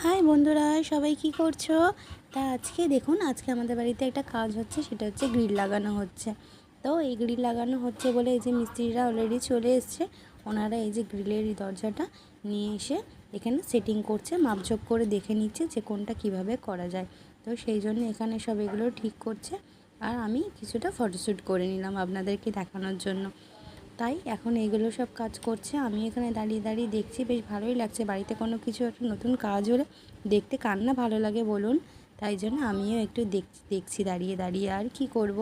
High বন্ধুরা, সবাই কি করছো? তা আজকে দেখুন, আজকে আমাদের বাড়িতে একটা কাজ হচ্ছে, সেটা হচ্ছে গ্রিল লাগানো হচ্ছে। তো এই গ্রিল লাগানো হচ্ছে বলে এই যে মিস্ত্রিরা অলরেডি চলে এসছে। ওনারা এই যে গ্রিলের এই দরজাটা নিয়ে এসে এখানে সেটিং করছে, মাপঝোপ করে দেখে নিচ্ছে যে কোনটা কিভাবে করা যায়। তো সেই জন্য এখানে সব এগুলো ঠিক করছে, আর আমি কিছুটা ফটোশ্যুট করে নিলাম আপনাদেরকে দেখানোর জন্য। তাই এখন এগুলো সব কাজ করছে, আমি এখানে দাঁড়িয়ে দাঁড়িয়ে দেখছি, বেশ ভালোই লাগছে। বাড়িতে কোনো কিছু একটা নতুন কাজ হলে দেখতে কার না ভালো লাগে বলুন? তাই জন্য আমিও একটু দেখছি দাঁড়িয়ে দাঁড়িয়ে, আর কি করব।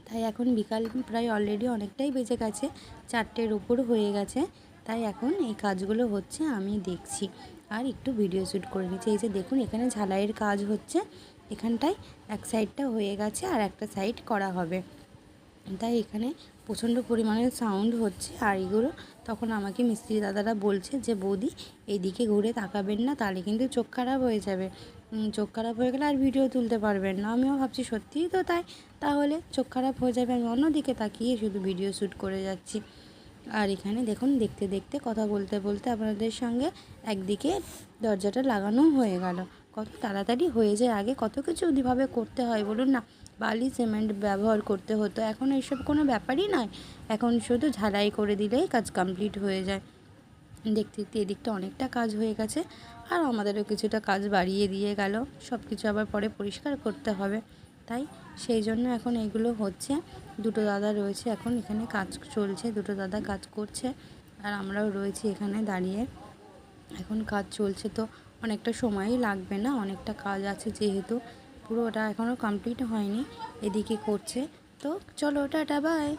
তাই এখন বিকাল প্রায় অলরেডি অনেকটাই বেজে গেছে, 4টের উপর হয়ে গেছে। তাই এখন এই কাজগুলো হচ্ছে, আমি দেখছি আর একটু ভিডিও শ্যুট করে নিচ্ছি। এই যে দেখুন, এখানে ঝালাইয়ের কাজ হচ্ছে, এখানটায় এক সাইডটা হয়ে গেছে আর একটা সাইড করা হবে। তাই এখানে প্রচণ্ড পরিমাণে সাউন্ড হচ্ছে। আর এগুলো তখন আমাকে মিস্ত্রি দাদারা বলছে যে বৌদি এইদিকে ঘুরে তাকাবেন না, তাহলে কিন্তু চোখ খারাপ হয়ে যাবে, চোখ খারাপ হয়ে গেলে আর ভিডিও তুলতে পারবেন না। আমিও ভাবছি সত্যিই তো তাই, তাহলে চোখ খারাপ হয়ে যাবে, আমি অন্যদিকে তাকিয়ে শুধু ভিডিও শ্যুট করে যাচ্ছি। আর এখানে দেখুন, দেখতে দেখতে কথা বলতে বলতে আপনাদের সঙ্গে একদিকে দরজাটা লাগানো হয়ে গেল। কত তাড়াতাড়ি হয়ে যায়, আগে কত কিছু ওইভাবে করতে হয় বলুন না, বালি সিমেন্ট ব্যবহার করতে হতো। এখন এইসব কোনো ব্যাপারই নয়, এখন শুধু ঝালাই করে দিলেই কাজ কমপ্লিট হয়ে যায়। দেখতে দেখতে এদিকটা অনেকটা কাজ হয়ে গেছে, আর আমাদেরও কিছুটা কাজ বাড়িয়ে দিয়ে গেল। সব কিছু আবার পরে পরিষ্কার করতে হবে, তাই সেই জন্য এখন এইগুলো হচ্ছে। দুটো দাদা রয়েছে, এখন এখানে কাজ চলছে, দুটো দাদা কাজ করছে, আর আমরাও রয়েছি এখানে দাঁড়িয়ে। এখন কাজ চলছে তো অনেকটা সময়ই লাগবে না, অনেকটা কাজ আছে যেহেতু, পুরোটা এখনও কমপ্লিট হয়নি, এদিকে করছে। তো চলো, টাটা, বাই।